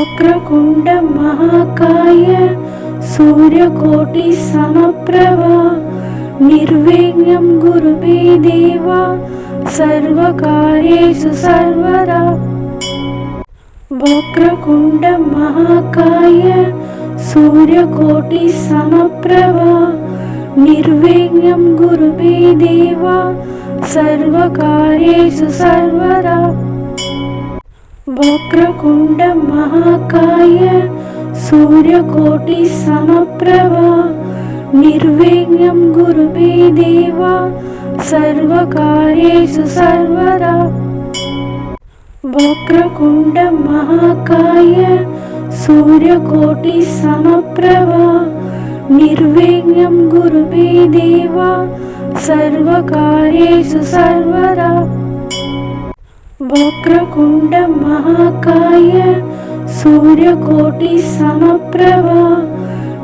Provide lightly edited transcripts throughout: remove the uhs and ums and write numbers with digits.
वक्रतुण्ड महाकाय सूर्यकोटि समप्रभा निर्विघ्नं कुरु मे देव सर्वकार्येषु सर्वदा। वक्रतुण्ड महाकाय सूर्यकोटि समप्रभा निर्विघ्नं कुरु मे देव सर्वकार्येषु सर्वदा। वक्रतुण्ड महाकाय सूर्यकोटि समप्रभा निर्विघ्नं कुरु मे देव सर्वकार्येषु सर्वदा। वक्रतुण्ड महाकाय सूर्यकोटि समप्रभा निर्विघ्नं कुरु मे देव सर्वकार्येषु सर्वदा। वक्रतुण्ड महाकाय सूर्यकोटि समप्रभा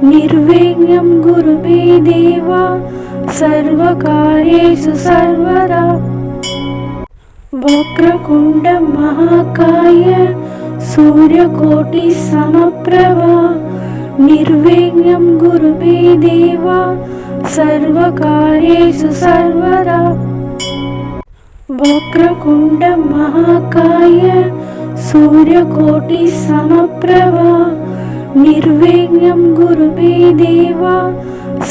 निर्विघ्नं कुरु मे देव सर्वकार्येषु सर्वदा। वक्रतुण्ड महाकाय सूर्यकोटि समप्रभा निर्विघ्नं कुरु मे देव सर्वकार्येषु सर्वदा। वक्रतुण्ड महाकाय सूर्यकोटि समप्रभा निर्विघ्नं कुरु मे देव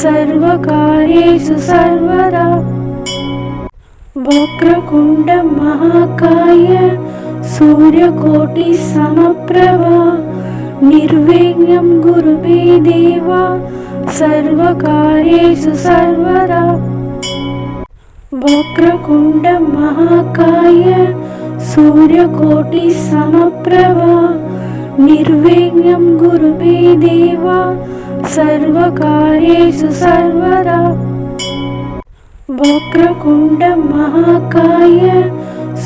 सर्वकार्येषु सर्वदा। वक्रतुण्ड महाकाय सूर्यकोटि समप्रभा निर्विघ्नं कुरु मे देव सर्वकार्येषु सर्वदा। वक्रतुण्ड महाकाय सूर्यकोटि समप्रभा निर्विघ्नं कुरु मे देव सर्वकार्येषु सर्वदा। वक्रतुण्ड महाकाय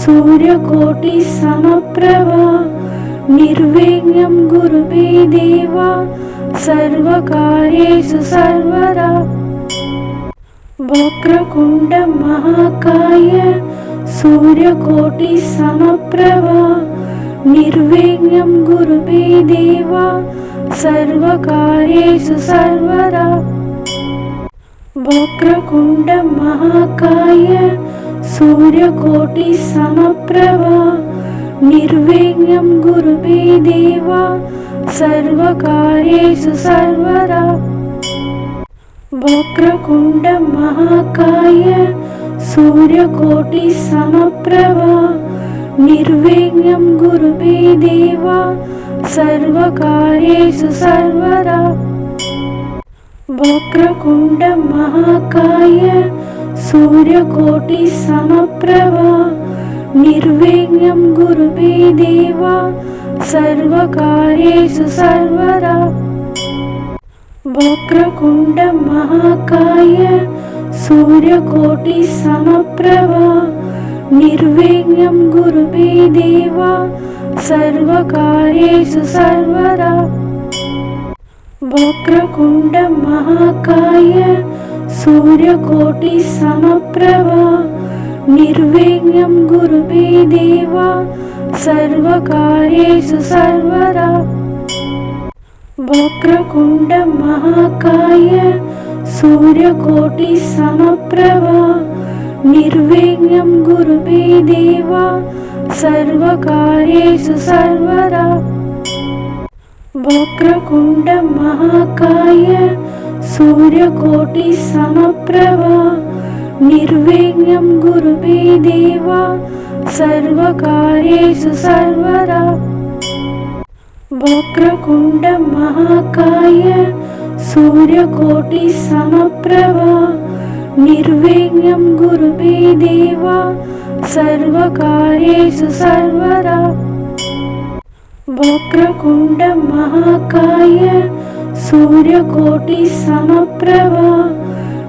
सूर्यकोटि समप्रभा निर्विघ्नं कुरु मे देव सर्वकार्येषु सर्वदा। वक्रतुण्ड महाकाय सूर्यकोटि समप्रभा निर्विघ्नं कुरु मे देव सर्वकार्येषु सर्वदा। वक्रतुण्ड महाकाय सूर्यकोटि समप्रभा निर्विघ्नं कुरु मे देव सर्वकार्येषु सर्वदा। वक्रतुण्ड महाकाय सूर्यकोटि समप्रभा निर्विघ्नं कुरु मे देव सर्वकार्येषु सर्वदा। वक्रतुण्ड महाकाय सूर्यकोटि समप्रभा निर्विघ्नं कुरु मे देव सर्वकार्येषु सर्वदा। वक्रतुण्ड महाकाय सूर्यकोटि समप्रभा निर्विघ्नं कुरु मे देव सर्वकार्येषु सर्वदा। वक्रतुण्ड महाकाय सूर्यकोटि समप्रभा निर्विघ्नं कुरु मे देव सर्वकार्येषु सर्वदा। वक्रतुण्ड महाकाय सूर्यकोटि समप्रभा निर्विघ्नं कुरु मे देव सर्वकार्येषु सर्वदा। वक्रतुण्ड महाकाय सूर्यकोटि समप्रभा निर्विघ्नं कुरु मे देव सर्वकार्येषु सर्वदा। वक्रतुण्ड महाकाय सूर्यकोटि समप्रभा निर्विघ्नं कुरु मे देव सर्वकार्येषु सर्वदा। वक्रतुण्ड महाकाय सूर्यकोटि समप्रभा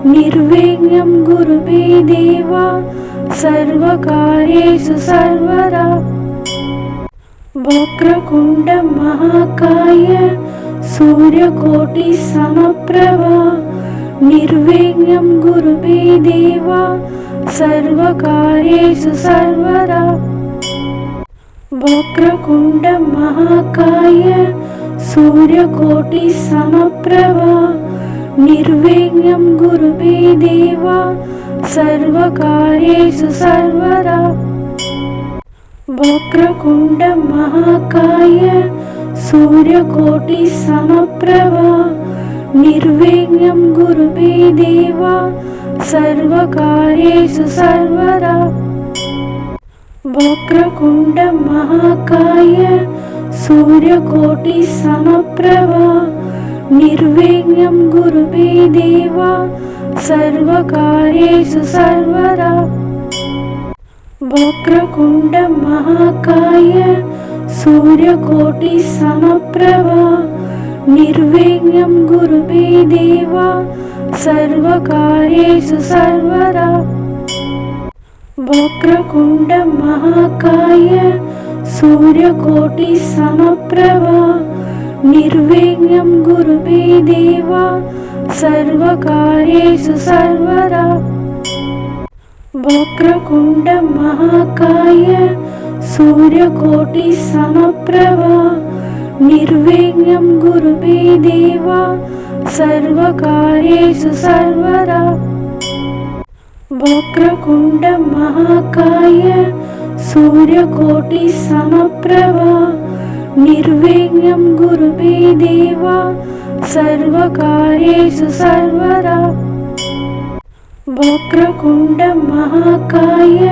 निर्विघ्नं कुरु मे देव सर्वकार्येषु सर्वदा। वक्रतुण्ड महाकाय सूर्यकोटि समप्रभा निर्विघ्नं कुरु मे देव सर्वकार्येषु सर्वदा। वक्रतुण्ड महाकाय सूर्यकोटि समप्रभा निर्विघ्नं कुरु मे देव सर्वकार्येषु सर्वदा। वक्रतुण्ड महाकाय सूर्यकोटि समप्रभा निर्विघ्नं कुरु मे देव सर्वकार्येषु सर्वदा। वक्रतुण्ड महाकाय सूर्यकोटि समप्रभा निर्विघ्नं कुरु मे देव सर्वकार्येषु सर्वदा। वक्रतुण्ड महाकाय सूर्यकोटि समप्रभा निर्विघ्नं कुरु मे देव सर्वकार्येषु सर्वदा। वक्रतुण्ड महाकाय सूर्यकोटि समप्रभा निर्विघ्नं कुरु मे देव सर्वकार्येषु सर्वदा। वक्रतुण्ड महाकाय सूर्यकोटि समप्रभा निर्विघ्नं कुरु मे देव सर्वकार्येषु सर्वदा। वक्रतुण्ड महाकाय सूर्यकोटि समप्रभा निर्विघ्नं कुरु मे देव सर्वकार्येषु सर्वदा। वक्रतुण्ड महाकाय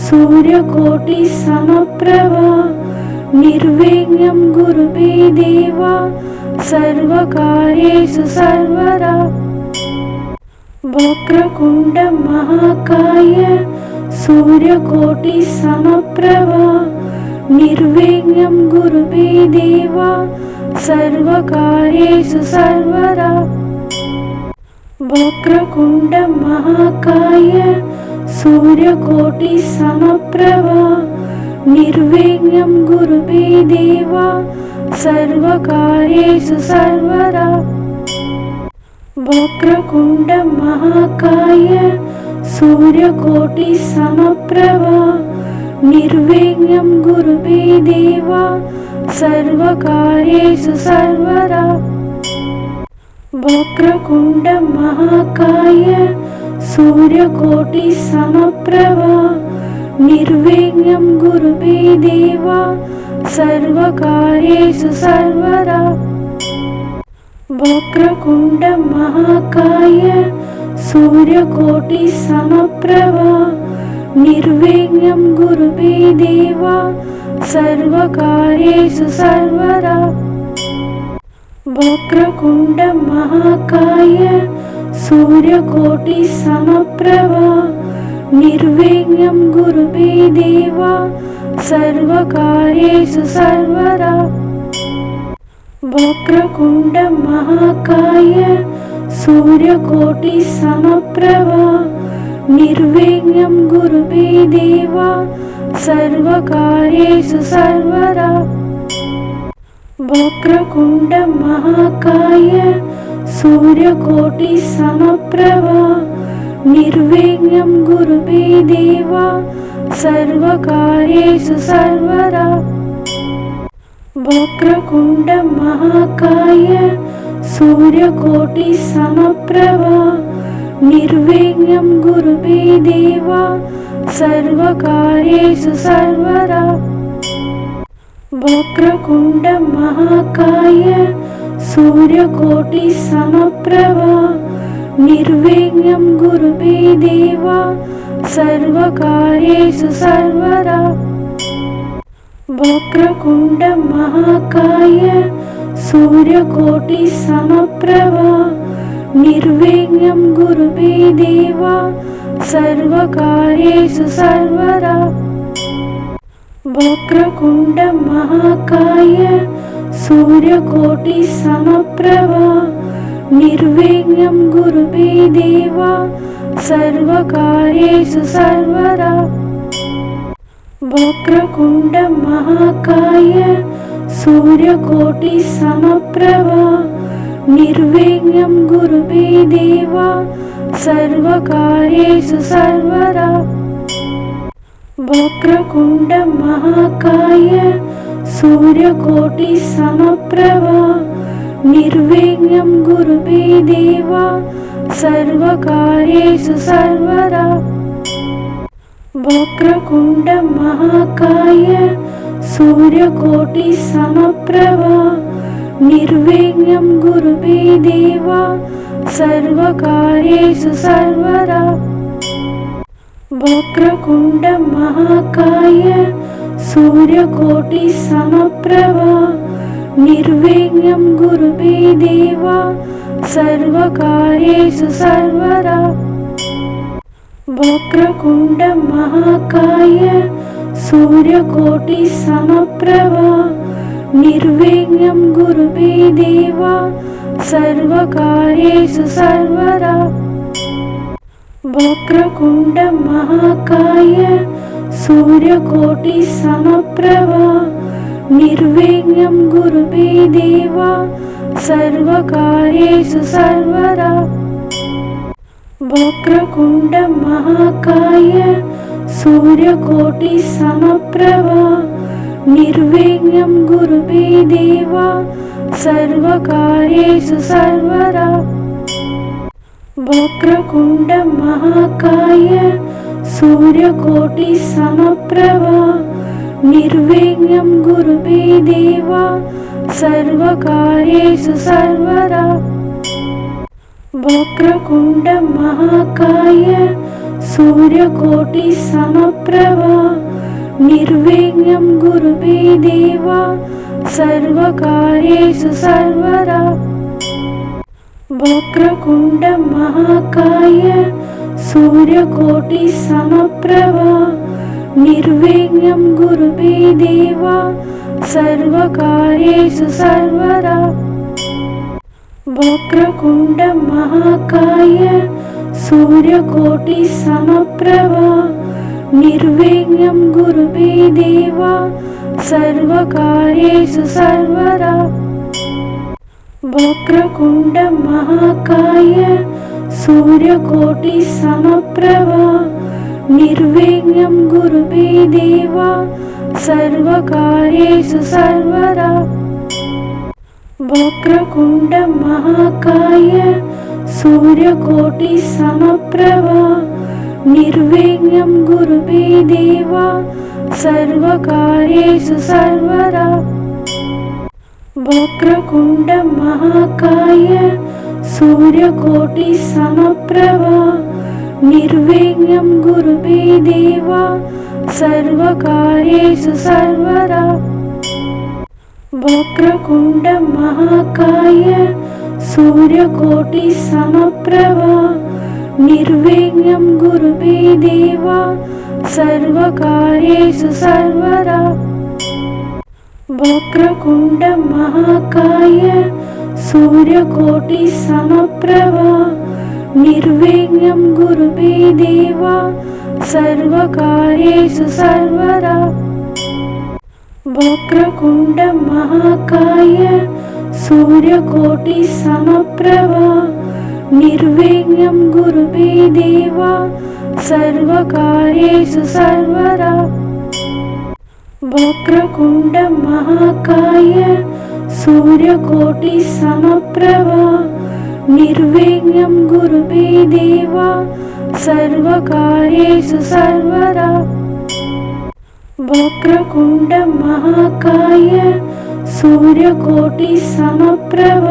सूर्यकोटि समप्रभा निर्विघ्नं कुरु मे देव सर्वकार्येषु सर्वदा। वक्रतुण्ड महाकाय सूर्यकोटि समप्रभा निर्विघ्नं कुरु मे देव सर्वकार्येषु सर्वदा। वक्रतुण्ड महाकाय सूर्यकोटि समप्रभा निर्विघ्नं कुरु मे देव सर्वकार्येषु सर्वदा। वक्रतुण्ड महाकाय सूर्यकोटि समप्रभा निर्विघ्नं कुरु मे देव सर्वकार्येषु सर्वदा। वक्रतुण्ड महाकाय सूर्यकोटि समप्रभा निर्विघ्नं कुरु मे देव सर्वकार्येषु सर्वदा। वक्रतुण्ड महाकाय सूर्यकोटि समप्रभा निर्विघ्नं कुरु मे देव सर्वकार्येषु सर्वदा। वक्रतुण्ड महाकाय सूर्यकोटि समप्रभा निर्विघ्नं कुरु मे देव सर्वकार्येषु सर्वदा। वक्रतुण्ड महाकाय सूर्यकोटि समप्रभा निर्विघ्नं कुरु मे देव सर्वकार्येषु सर्वदा। वक्रतुण्ड महाकाय सूर्यकोटि समप्रभा निर्विघ्नं कुरु मे देव सर्वकार्येषु सर्वदा। वक्रतुण्ड महाकाय सूर्यकोटि समप्रभा निर्विघ्नं कुरु मे देव सर्वकार्येषु सर्वदा। वक्रतुण्ड महाकाय सूर्यकोटि समप्रभा निर्विघ्नं कुरु मे देव सर्वकार्येषु सर्वदा। वक्रतुण्ड महाकाय सूर्यकोटि समप्रभा निर्विघ्नं कुरु मे देव सर्वकार्येषु सर्वदा। वक्रतुण्ड महाकाय सूर्यकोटि समप्रभा निर्विघ्नं कुरु मे देव सर्वकार्येषु सर्वदा। वक्रतुण्ड महाकाय सूर्यकोटि समप्रभा निर्विघ्नं कुरु मे देव सर्वकार्येषु सर्वदा। వక్రకుండ మహాకాయ సూర్యకోటి సమప్రభ నిర్విఘ్నం కురు మే దేవ సర్వకార్యేషు సర్వదా. వక్రకుండ మహాకాయ సూర్యకోటి సమప్రభ నిర్విఘ్నం కురు మే దేవ సర్వకార్యేషు సర్వదా. వక్రకుండ మహాకాయ సూర్యకోటి సమప్రభ నిర్విఘ్నం కురు మే దేవ సర్వకార్యేషు సర్వదా. వక్రకుండ మహాకాయ సూర్యకోటి సమప్రభ నిర్విఘ్నం కురు మే దేవ సర్వకార్యేషు సర్వదా. వక్రకుండ మహాకాయ సూర్యకోటి సమప్రభ నిర్విఘ్నం కురు మే దేవ సర్వకార్యేషు సర్వదా. వక్రకుండ మహాకాయ సూర్యకోటి సమప్రభ నిర్విఘ్నం కురు మే దేవ సర్వకార్యేషు సర్వదా. వక్రకుండ మహాకాయ సూర్యకోటి సమప్రభ నిర్విఘ్నం కురు మే దేవ సర్వకార్యేషు సర్వదా. వక్రకుండ మహాకాయ సూర్యకోటి సమప్రభ నిర్విఘ్నం కురు మే దేవ సర్వకార్యేషు సర్వదా. వక్రకుండ మహాకాయ సూర్యకోటి సమప్రభ నిర్విఘ్నం కురు మే దేవ సర్వకార్యేషు సర్వదా. వక్రకుండ మహాకాయ సూర్యకోటి సమప్రభ నిర్విఘ్నం కురు మే దేవ సర్వకార్యేషు సర్వదా. వక్రకుండ మహాకాయ సూర్యకోటి సమప్రభ నిర్విఘ్నం కురు మే దేవ సర్వకార్యేషు సర్వదా. వక్రకుండ మహాకాయ సూర్యకోటి సమప్రభ నిర్విఘ్నం కురు మే దేవ సర్వకార్యేషు సర్వదా. వక్రకుండ మహాకాయ సూర్యకోటి సమప్రభ నిర్విఘ్నం కురు మే దేవ సర్వకార్యేషు సర్వదా. వక్రకుండ మహాకాయ సూర్యకోటి సమప్రభ నిర్విఘ్నం కురు మే దేవ సర్వకార్యేషు సర్వదా. వక్రకుండ మహాకాయ సూర్యకోటి సమప్రభ నిర్విఘ్నం కురు మే దేవ సర్వకార్యేషు సర్వదా. వక్రకుండ మహాకాయ సూర్యకోటి సమప్రభ నిర్విఘ్నం కురు మే దేవ సర్వకార్యేషు సర్వదా. వక్రకుండ మహాకాయ సూర్యకోటి సమప్రభ నిర్విఘ్నం కురు మే దేవ సర్వకార్యేషు సర్వదా. వక్రకుండ మహాకాయ సూర్యకోటి సమప్రభ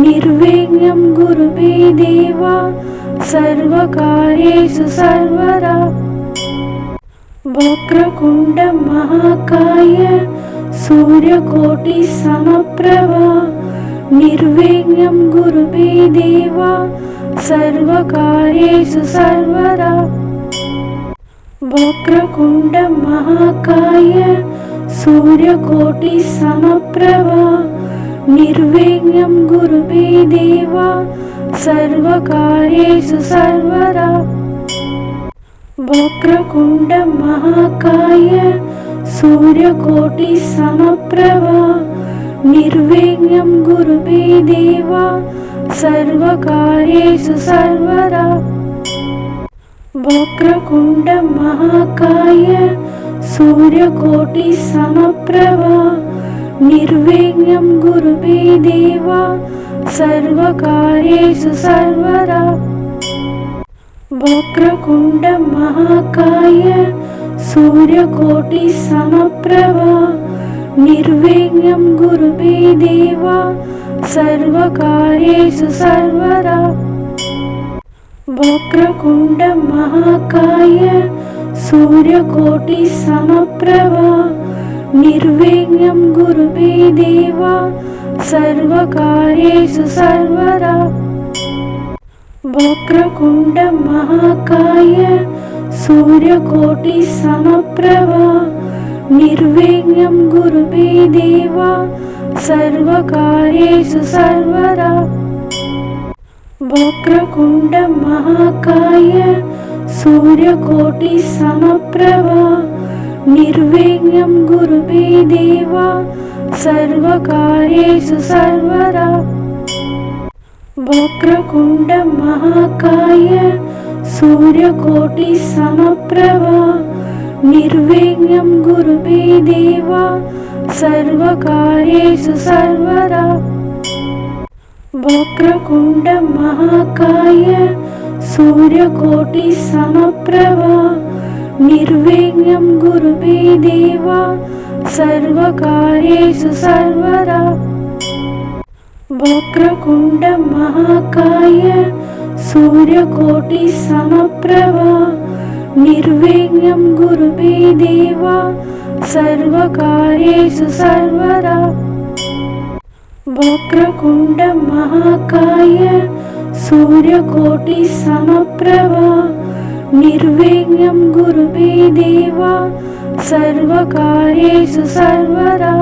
నిర్విఘ్నం కురు మే దేవ సర్వకార్యేషు సర్వదా. వక్రకుండ మహాకాయ సూర్యకోటి సమప్రభ నిర్విఘ్నం కురు మే దేవ సర్వకార్యేషు సర్వదా. వక్రకుండ మహాకాయ సూర్యకోటి సమప్రభ నిర్విఘ్నం కురు మే దేవ సర్వకార్యేషు సర్వదా. వక్రకుండ మహాకాయ సూర్యకోటి సమప్రభ నిర్విఘ్నం కురు మే దేవ సర్వకార్యేషు సర్వదా. వక్రకుండ మహాకాయ సూర్యకోటి సమప్రభ నిర్విఘ్నం కురు మే దేవ సర్వకార్యేషు సర్వదా. వక్రకుండ మహాకాయ సూర్యకోటి సమప్రభ నిర్విఘ్నం కురు మే దేవ సర్వకార్యేషు సర్వదా. వక్రకుండ మహాకాయ సూర్యకోటి సమప్రభ నిర్విఘ్నం కురు మే దేవ సర్వకార్యేషు సర్వదా. వక్రకుండ మహాకాయ సూర్యకోటి సమప్రభ నిర్విఘ్నం కురు మే దేవ సర్వకార్యేషు సర్వదా. వక్రకుండ మహాకాయ సూర్యకోటి సమప్రభ నిర్విఘ్నం కురు మే దేవ సర్వకార్యేషు సర్వదా. వక్రకుండ మహాకాయ సూర్యకోటి సమప్రభ నిర్విఘ్నం కురు మే దేవ సర్వకార్యేషు సర్వదా. వక్రకుండ మహాకాయ సూర్యకోటి సమప్రభ నిర్విఘ్నం కురు మే దేవ సర్వకార్యేషు సర్వదా. వక్రకుండ మహాకాయ సూర్యకోటి సమప్రభ నిర్విఘ్నం కురు మే దేవ సర్వకార్యేషు సర్వదా. వక్రకుండ మహాకాయ సూర్యకోటి సమప్రభ నిర్విఘ్నం కురు మే దేవ సర్వకార్యేషు సర్వదా.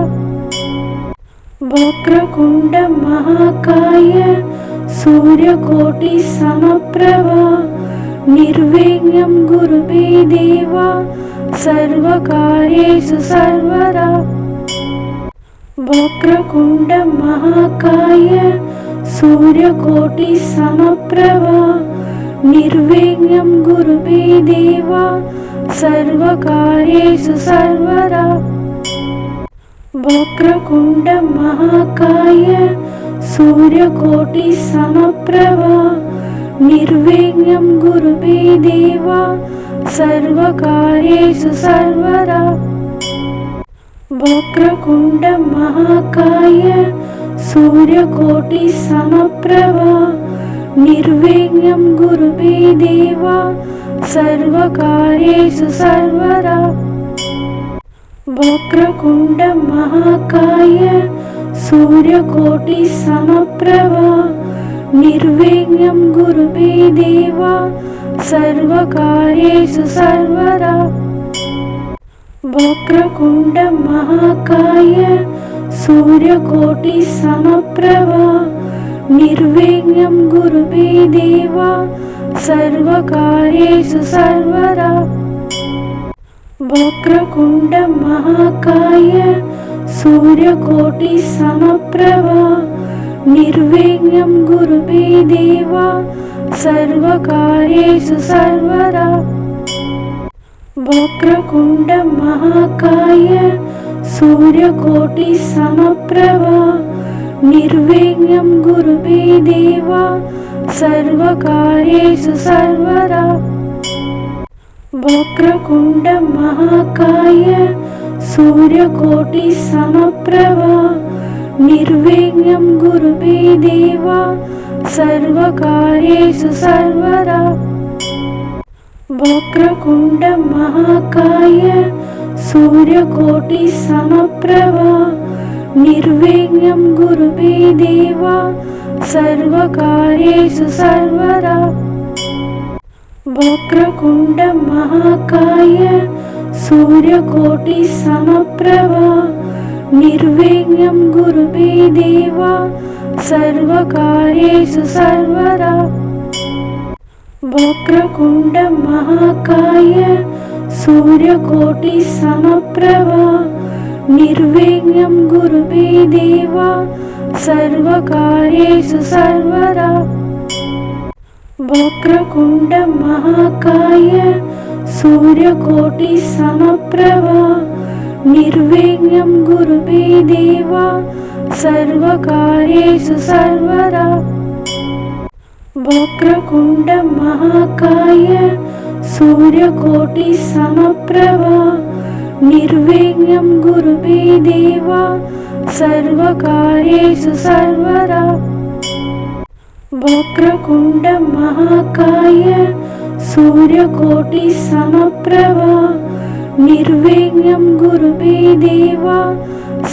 వక్రకుండ మహాకాయ సూర్యకోటి సమప్రభ నిర్విఘ్నం కురు మే దేవ సర్వకార్యేషు సర్వదా. వక్రకుండ మహాకాయ సూర్యకోటి సమప్రభ నిర్విఘ్నం కురు మే దేవ సర్వకార్యేషు సర్వదా. వక్రకుండ మహాకాయ సూర్యకోటి సమప్రభ నిర్విఘ్నం కురు మే దేవ సర్వకార్యేషు సర్వదా. వక్రకుండ మహాకాయ సూర్యకోటి సమప్రభ నిర్విఘ్నం కురు మే దేవ సర్వకార్యేషు సర్వదా. వక్రకుండ మహాకాయ సూర్యకోటి సమప్రభ నిర్విఘ్నం కురు మే దేవ సర్వకార్యేషు సర్వదా. వక్రకుండ మహాకాయ సూర్యకోటి సమప్రభ నిర్విఘ్నం కురు మే దేవ సర్వకార్యేషు సర్వదా. వక్రకుండ మహాకాయ సూర్యకోటి సమప్రభ నిర్విఘ్నం కురు మే దేవ సర్వకార్యేషు సర్వదా. వక్రకుండ మహాకాయ సూర్యకోటి సమప్రభ నిర్విఘ్నం కురు మే దేవ సర్వకార్యేషు సర్వదా. వక్రకుండ మహాకాయ సూర్యకోటి సమప్రభ నిర్విఘ్నం కురు మే దేవ సర్వకార్యేషు సర్వదా. వక్రకుండ మహాకాయ సూర్యకోటి సమప్రభ నిర్విఘ్నం కురు మే దేవ సర్వకార్యేషు సర్వదా. వక్రకుండ మహాకాయ సూర్యకోటి సమప్రభ నిర్విఘ్నం కురు మే దేవ సర్వకార్యేషు సర్వదా. వక్రకుండ మహాకాయ సూర్యకోటి సమప్రభ నిర్విఘ్నం కురు మే దేవ సర్వకార్యేషు సర్వదా. वक्रतुण्ड महाकाय सूर्यकोटि समप्रभ निर्विघ्नं कुरु मे देव सर्वकार्येषु सर्वदा। वक्रतुण्ड महाकाय सूर्यकोटि समप्रभ निर्विघ्नं कुरु मे देव सर्वकार्येषु सर्वदा। वक्रतुण्ड महाकाय सूर्यकोटि समप्रभ निर्विघ्नं कुरु मे देव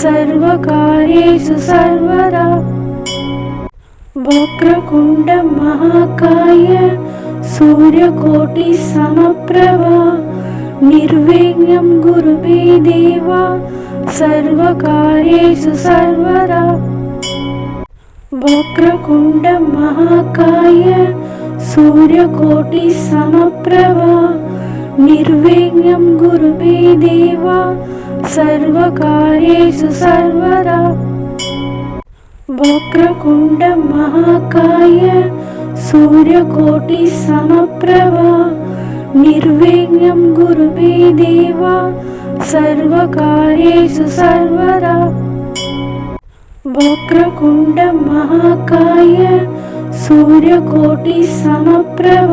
सर्वकार्येषु सर्वदा। वक्रतुण्ड महाकाय सूर्यकोटि समप्रभ निर्विघ्नं कुरु मे देव सर्वकार्येषु सर्वदा। वक्रतुण्ड महाकाय सूर्यकोटि समप्रभ निर्विघ्नं कुरु मे देव सर्वकार्येषु सर्वदा। वक्रतुण्ड महाकाय सूर्यकोटि समप्रभ निर्विघ्नं कुरु मे देव सर्वकार्येषु सर्वदा। वक्रतुण्ड महाकाय सूर्यकोटि समप्रभ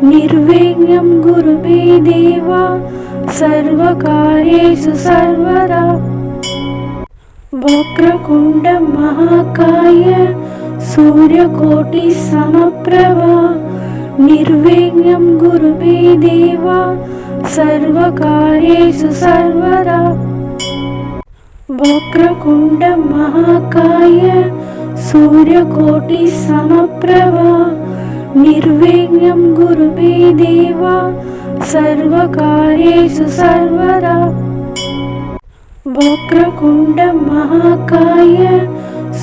निर्विघ्नं कुरु मे देव सर्वकार्येषु सर्वदा। वक्रतुण्ड महाकाय सूर्यकोटि समप्रभ निर्विघ्नं कुरु मे देव सर्वकार्येषु सर्वदा। वक्रतुण्ड महाकाय सूर्यकोटि समप्रभ निर्विघ्नं कुरु मे देव सर्वकार्येषु सर्वदा। वक्रतुण्ड महाकाय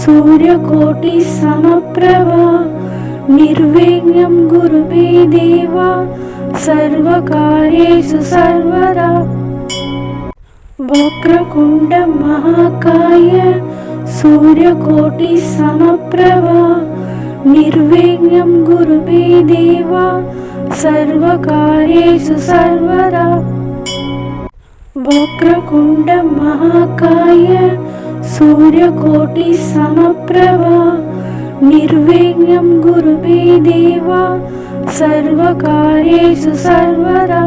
सूर्यकोटि समप्रभ निर्विघ्नं कुरु मे देव सर्वकार्येषु सर्वदा। वक्रतुण्ड महाकाय सूर्यकोटि समप्रभ निर्विघ्नं कुरु मे देव सर्वकार्येषु सर्वदा। वक्रतुण्ड महाकाय सूर्यकोटि समप्रभ निर्विघ्नं कुरु मे देव सर्वकार्येषु सर्वदा।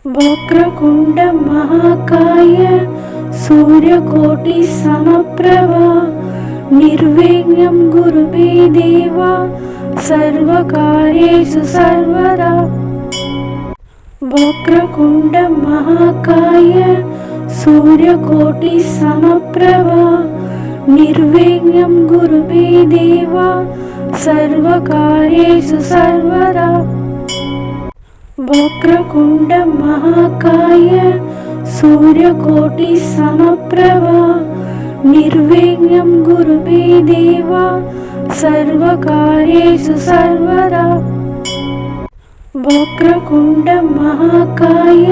वक्रतुण्ड महाकाय सूर्यकोटि समप्रभ निर्विघ्नं कुरु मे देव सर्वकार्येषु सर्वदा। वक्रतुण्ड महाकाय सूर्यकोटि समप्रभ निर्विघ्नं कुरु मे देव सर्वकार्येषु सर्वदा। वक्रतुण्ड महाकाय सूर्यकोटि समप्रभ निर्विघ्नं कुरु मे देव सर्वकार्येषु सर्वदा। वक्रतुण्ड महाकाय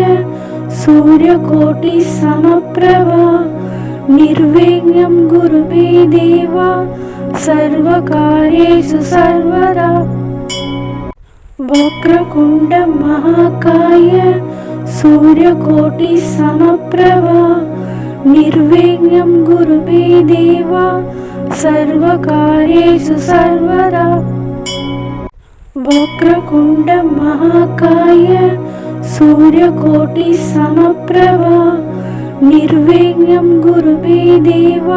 सूर्यकोटि समप्रभ निर्विघ्नं कुरु मे देव सर्वकार्येषु सर्वदा। वक्रतुण्ड महाकाय सूर्यकोटि समप्रभ निर्विघ्नं कुरु मे देव सर्वकार्येषु सर्वदा। वक्रतुण्ड महाकाय सूर्यकोटि समप्रभ निर्विघ्नं कुरु मे देव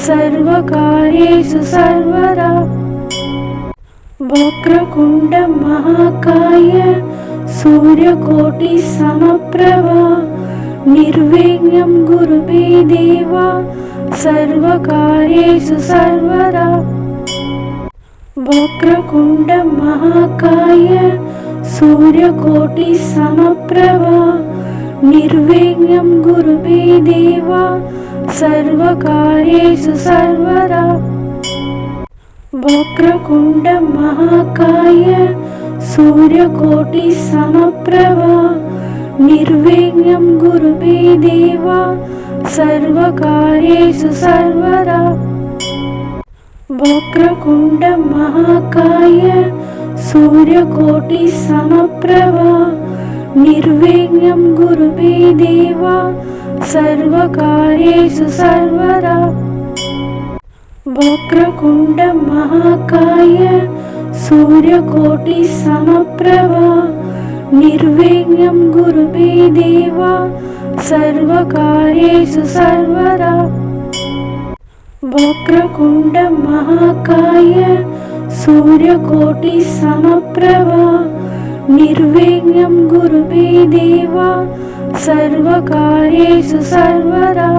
सर्वकार्येषु सर्वदा। वक्रतुण्ड महाकाय सूर्यकोटि समप्रभ निर्विघ्नं कुरु मे देव सर्वकार्येषु सर्वदा। वक्रतुण्ड महाकाय सूर्यकोटि समप्रभ निर्विघ्नं कुरु मे देव सर्वकार्येषु सर्वदा। वक्रतुण्ड महाकाय सूर्यकोटि समप्रभ निर्विघ्नं कुरु मे देव सर्वकार्येषु सर्वदा। వక్రకుండ మహాకాయ సూర్యకోటి సమప్రభా నిర్విఘ్నం కురు మే దేవ సర్వకార్యేషు సర్వదా. వక్రకుండ మహాకాయ సూర్యకోటి సమప్రభా నిర్విఘ్నం కురు మే దేవ సర్వకార్యేషు సర్వదా. వక్రకుండ మహాకాయ సూర్యకోటి సమప్రభా నిర్విఘ్నం కురు మే దేవ సర్వకార్యేషు సర్వదా.